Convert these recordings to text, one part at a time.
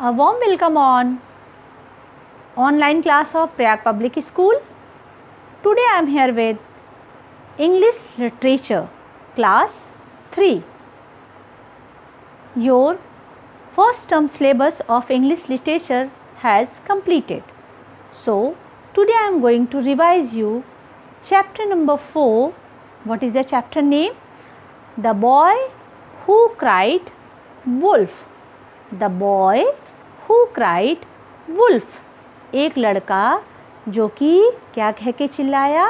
A warm welcome on online class of Prayag Public School. Today I am here with English Literature Class 3. Your first term syllabus of English Literature has completed. So today I am going to revise you chapter number 4. What is the chapter name? The Boy Who Cried Wolf. The Boy Who Cried Wolf. एक लड़का जो कि क्या कह के चिल्लाया?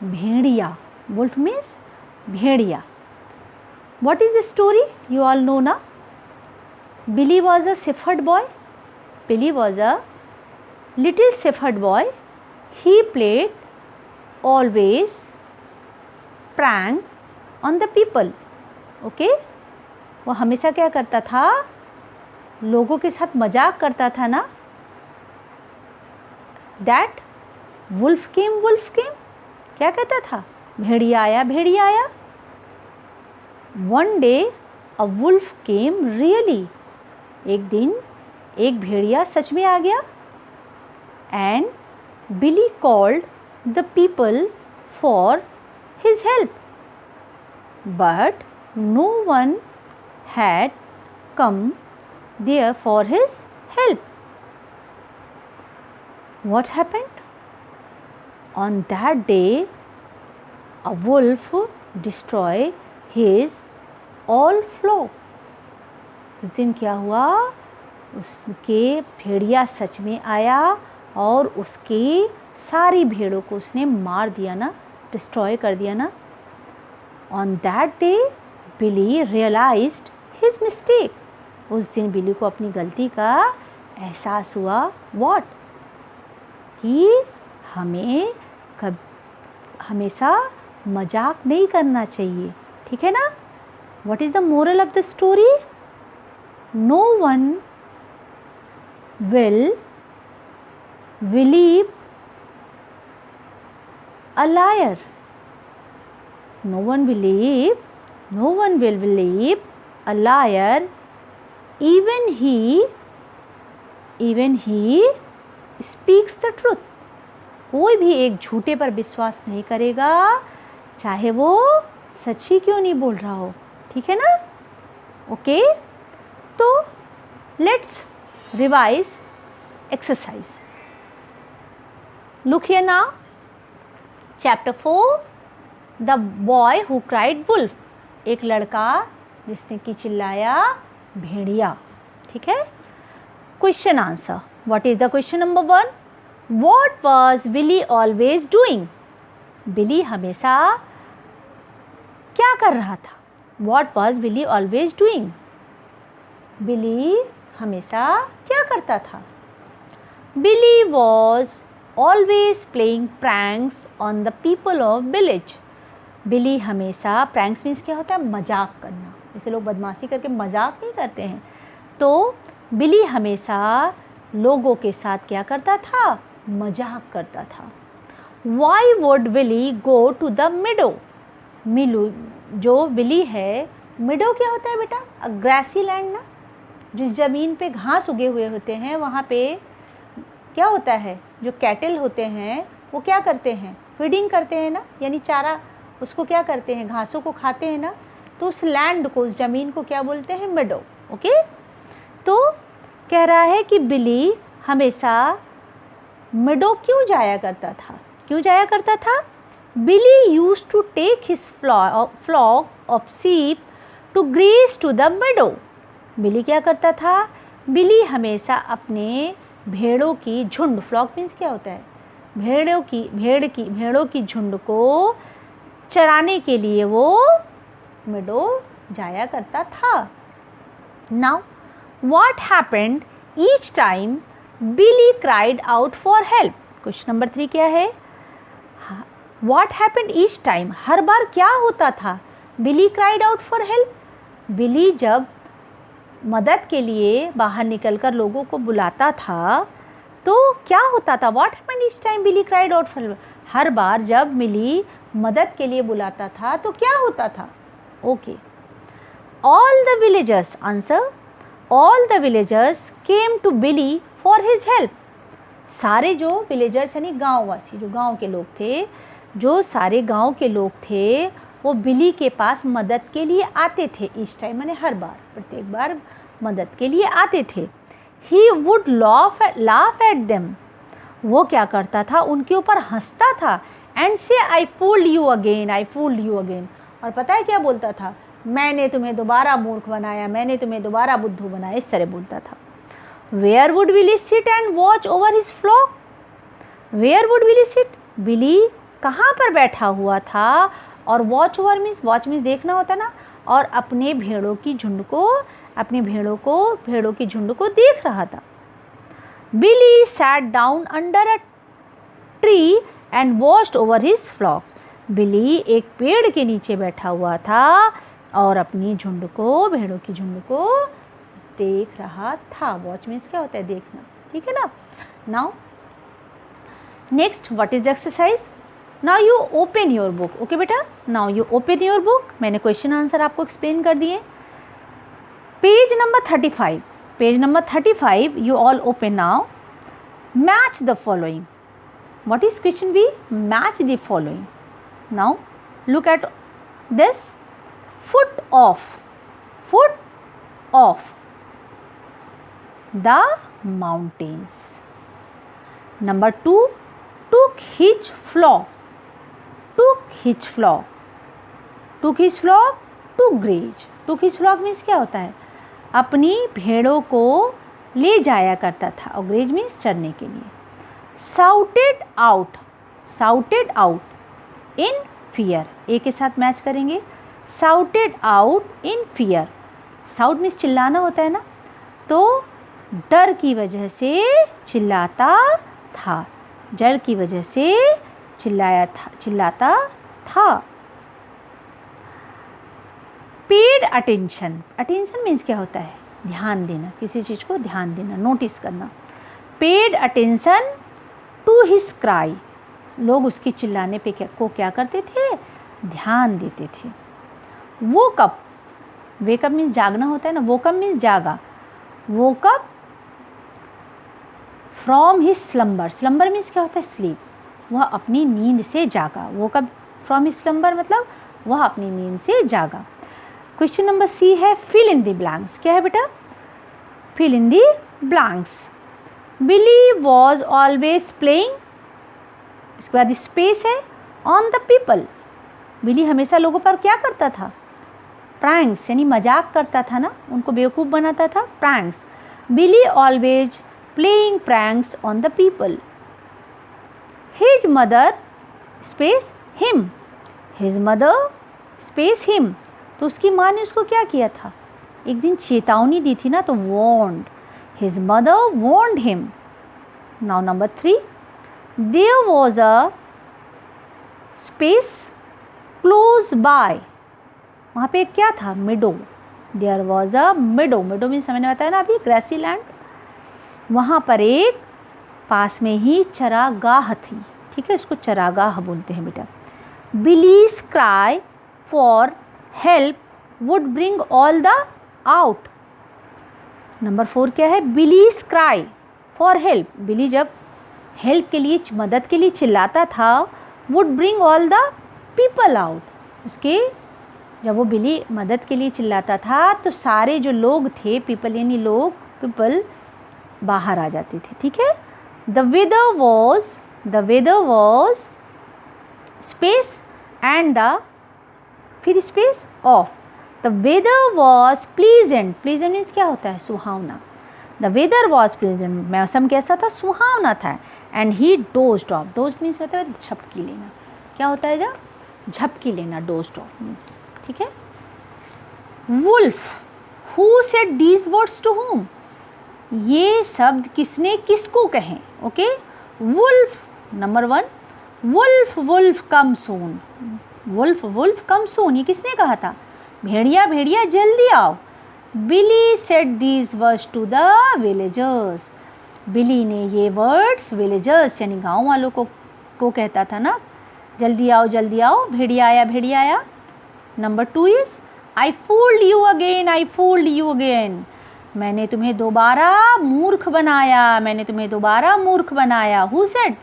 भेड़िया. Wolf means Bhediya. What is the story? You all know na? Billy was a shepherd boy. Billy was a little shepherd boy. He played always prank on the people. Okay? वो हमेशा क्या करता था? लोगों के साथ मजाक करता था ना. That wolf came. क्या कहता था? भेड़िया आया, भेड़िया आया. One day a wolf came really. एक दिन एक भेड़िया सच में आ गया. And Billy called the people for his help. But no one had come there for his help. What happened? On that day, a wolf destroyed his all flock. उस दिन क्या हुआ? उसके भेड़िया सच में आया और उसकी सारी भेड़ों को उसने मार दिया ना, डिस्ट्रॉय कर दिया ना. On that day, Billy realized his mistake. उस दिन बिली को अपनी गलती का एहसास हुआ. What? कि हमें हमेशा मजाक नहीं करना चाहिए. ठीक है ना? What is the moral of the story? No one will believe a liar. No one will believe a liar. Even he speaks the truth. कोई भी एक झूठे पर विश्वास नहीं करेगा, चाहे वो सच ही क्यों नहीं बोल रहा हो. ठीक है ना? ओके, तो let's revise exercise. Look here now. Chapter 4, the boy who cried wolf. एक लड़का जिसने कि चिल्लाया भेड़िया. ठीक है. Question answer. What is the question number 1? What was Billy always doing? Billy हमेशा क्या कर रहा था? What was Billy always doing? Billy हमेशा क्या करता था? Billy was always playing pranks on the people of village. Billy हमेशा, प्रैंक्स मीन्स क्या होता है? मजाक करना. जैसे लोग बदमाशी करके मजाक नहीं करते हैं. तो बिली हमेशा लोगों के साथ क्या करता था? मजाक करता था. Why would Billy go to the meadow? मिलू जो बिली है, मिडो क्या होता है बेटा? अ ग्रासी लैंड ना, जिस ज़मीन पे घास उगे हुए होते हैं वहाँ पे क्या होता है? जो कैटल होते हैं वो क्या करते हैं? फीडिंग करते हैं ना, यानी चारा उसको क्या करते हैं? घासों को खाते हैं ना. तो उस लैंड को, उस ज़मीन को क्या बोलते हैं? मिडो. ओके. तो कह रहा है कि बिली हमेशा मिडो क्यों जाया करता था? क्यों जाया करता था? Billy used to take his flock of sheep to graze to the meadow. Billy क्या करता था? बिली हमेशा अपने भेड़ों की झुंड, फ्लॉक मीन्स क्या होता है? भेड़ों की झुंड को चराने के लिए वो मिडो जाया करता था. Now what happened each time Billy cried out for help? Question number 3 क्या है? व्हाट हैपेंड ईच टाइम, हर बार क्या होता था? Billy cried out for help. Billy जब मदद के लिए बाहर निकलकर लोगों को बुलाता था तो क्या होता था? What happened each time Billy cried out for help. हर बार जब बिली मदद के लिए बुलाता था तो क्या होता था? Okay. All the villagers, answer, all the villagers came to Billy for his help. सारे जो विलेजर्स यानी गाँववासी, जो गाँव के लोग थे, जो सारे गाँव के लोग थे, वो बिली के पास मदद के लिए आते थे। इस टाइम मैंने हर बार, प्रत्येक बार मदद के लिए आते थे। He would laugh at them, वो क्या करता था, उनके ऊपर हंसता था। And say I fooled you again, I fooled you again. और पता है क्या बोलता था, मैंने तुम्हें दोबारा मूर्ख बनाया, मैंने तुम्हें दोबारा बुद्धू बनाया, इस तरह बोलता था। Where would Billy sit and watch over his flock, where would Billy sit, Billy कहाँ पर बैठा हुआ था, और वॉच ओवर मीन्स देखना होता ना, और अपने भेड़ों की झुंड को देख रहा था। Billy sat down under a tree and watched over his flock, Billy एक पेड़ के नीचे बैठा हुआ था और अपनी भेड़ों की झुंड को देख रहा था। वॉच मीन्स क्या होता है, देखना, ठीक है ना। Now next, what is the exercise. Now you open your book. Okay बेटा, now you open your book. मैंने क्वेश्चन आंसर आपको एक्सप्लेन कर दिए। Page number 35, page number 35 you all open now. Match the following. What is question B? Match the following. Now look at this. Foot off the mountains. Number 2, took his flock to graze. Took his flock means क्या होता है, अपनी भेड़ों को ले जाया करता था, और ग्रेज मीन्स चरने के लिए। Shouted out in fear, A के साथ मैच करेंगे। Shouted out in fear, shout means चिल्लाना होता है ना, तो डर की वजह से चिल्लाता था, डर की वजह से चिल्लाता था। पेड अटेंशन मीन्स क्या होता है, ध्यान देना, किसी चीज़ को ध्यान देना, नोटिस करना। Paid attention to his cry, लोग उसके चिल्लाने पे को क्या करते थे, ध्यान देते थे। वोकअप मीन्स जागना होता है ना, वोकअप मीन्स जागा। Woke up from his slumber means क्या होता है, स्लीप, वह अपनी नींद से जागा। वोकअप फ्रॉम हिज स्लम्बर मतलब वह अपनी नींद से जागा। क्वेश्चन नंबर सी है फिल इन द ब्लैंक्स। क्या है बेटा, fill in the blanks. Billy was always playing, इसके बाद स्पेस है, ऑन द पीपल, बिली हमेशा लोगों पर क्या करता था, प्रैंक्स यानी मजाक करता था ना, उनको बेवकूफ़ बनाता था, pranks. Billy always playing pranks on the people. His mother space him, his mother space him, तो उसकी माँ ने उसको क्या किया था, एक दिन चेतावनी दी थी ना, तो warned, his mother warned him. Now number 3, there was a space close by, वहाँ पे क्या था, meadow, there was a meadow, meadow means मैंने बताया ना अभी, ग्रासी लैंड, वहाँ पर एक पास में ही चरागाह थी, ठीक है, उसको चरागाह बोलते हैं बेटा। Belize cry for help would bring all the out. Number 4 क्या है, Belize cry for help, Billy जब हेल्प के लिए, मदद के लिए चिल्लाता था, would bring all the people out, उसके जब वो बिली मदद के लिए चिल्लाता था तो सारे जो लोग थे, पीपल यानी लोग, पीपल बाहर आ जाते थे, ठीक है। The weather was space and the फिर space of, the weather was pleasant, pleasant means क्या होता है, सुहावना। द वेदर वॉज प्लीजेंट, मौसम कैसा था, सुहावना था। And he dozed of, dozed means होता है झपकी लेना, क्या होता है जब झपकी लेना, डोज्ड ऑफ मीन्स, ठीक है। Wolf, who said these words to whom, ये शब्द किसने किसको कहे, okay. Wolf, number 1, wolf wolf come soon, wolf wolf come soon, ये किसने कहा था, भेड़िया भेड़िया जल्दी आओ। Billy said these words to the villagers, Billy ने ये वर्ड्स विलेजर्स यानी गांव वालों को कहता था ना, जल्दी आओ भेड़िया आया। Number 2 is I fooled you again, मैंने तुम्हें दोबारा मूर्ख बनाया, मैंने तुम्हें दोबारा मूर्ख बनाया। Who said?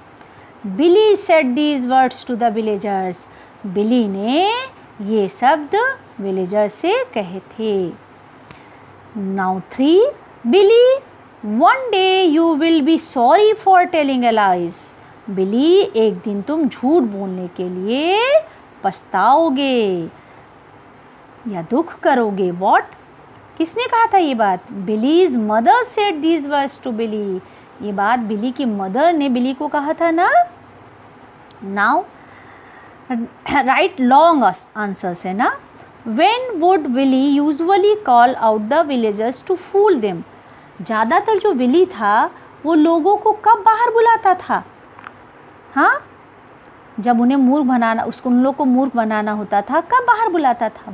Billy said these words to the villagers. बिली ने ये शब्द विलेजर्स से कहे थे। Now 3. Billy, one day you will be sorry for telling a lies. बिली, एक दिन तुम झूठ बोलने के लिए पछताओगे या दुख करोगे। What? किसने कहा था ये बात? Billy's mother said these words to Billy. ये बात बिली की मदर ने बिली को कहा था ना। नाउ राइट लॉन्ग आंसर्स है ना। When would Billy usually call out the villagers to fool them. ज़्यादातर जो बिली था वो लोगों को कब बाहर बुलाता था? हाँ, जब उन्हें मूर्ख बनाना, उसको उन लोग को मूर्ख बनाना होता था, कब बाहर बुलाता था?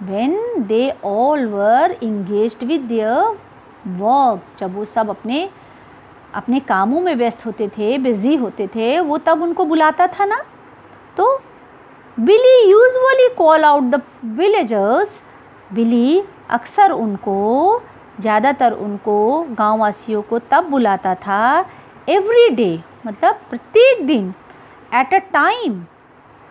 when they all were engaged with their work. जब वो सब अपने अपने कामों में व्यस्त होते थे, बिजी होते थे, वो तब उनको बुलाता था ना। तो Billy usually call out the villagers. Billy अक्सर उनको, ज़्यादातर उनको, गांववासियों को तब बुलाता था एवरी डे, मतलब प्रत्येक दिन, एट अ टाइम,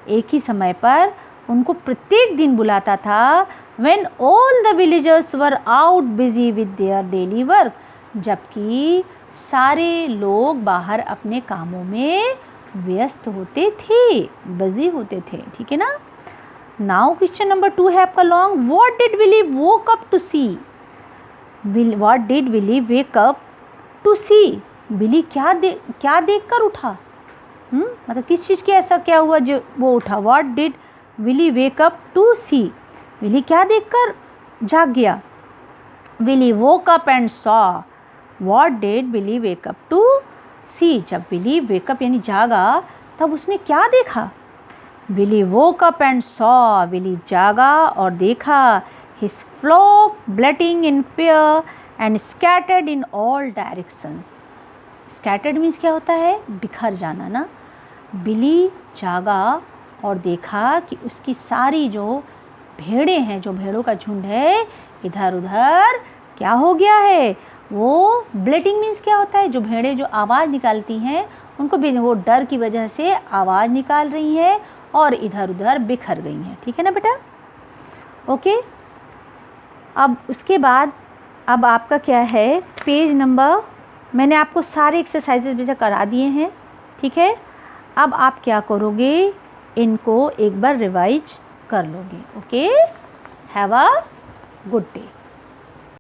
एक ही समय पर उनको प्रत्येक दिन बुलाता था। when all the villagers were out busy with their daily work. जबकि सारे लोग बाहर अपने कामों में व्यस्त होते थे, बिजी होते थे। ठीक है ना। नाउ क्वेश्चन नंबर 2 है आपका long. What did Willy woke up to see. What did Willy wake up to see. Billy क्या देखकर उठा? मतलब किस चीज़ के ऐसा क्या हुआ जो वो उठा? What did Willy wake up to see. Willy क्या देखकर जाग गया? Willy woke up and saw. What did Willy wake up to see. जब विली वेकअप यानी जागा, तब उसने क्या देखा? Willy woke up and saw. Willy जागा और देखा। His flock bleating in fear and scattered in all directions. Scattered means क्या होता है? बिखर जाना ना। बिली जागा और देखा कि उसकी सारी जो भेड़ें हैं, जो भेड़ों का झुंड है, इधर उधर क्या हो गया है? वो ब्लेटिंग मीन्स क्या होता है? जो भेड़ें जो आवाज़ निकालती हैं, उनको भी वो डर की वजह से आवाज़ निकाल रही हैं और इधर उधर बिखर गई हैं। ठीक है ना बेटा? ओके। अब उसके बाद अब आपका क्या है, पेज नंबर, मैंने आपको सारे एक्सरसाइजेज बेटा करा दिए हैं। ठीक है। अब आप क्या करोगे, इनको एक बार रिवाइज कर लोगे। Okay, have a good day.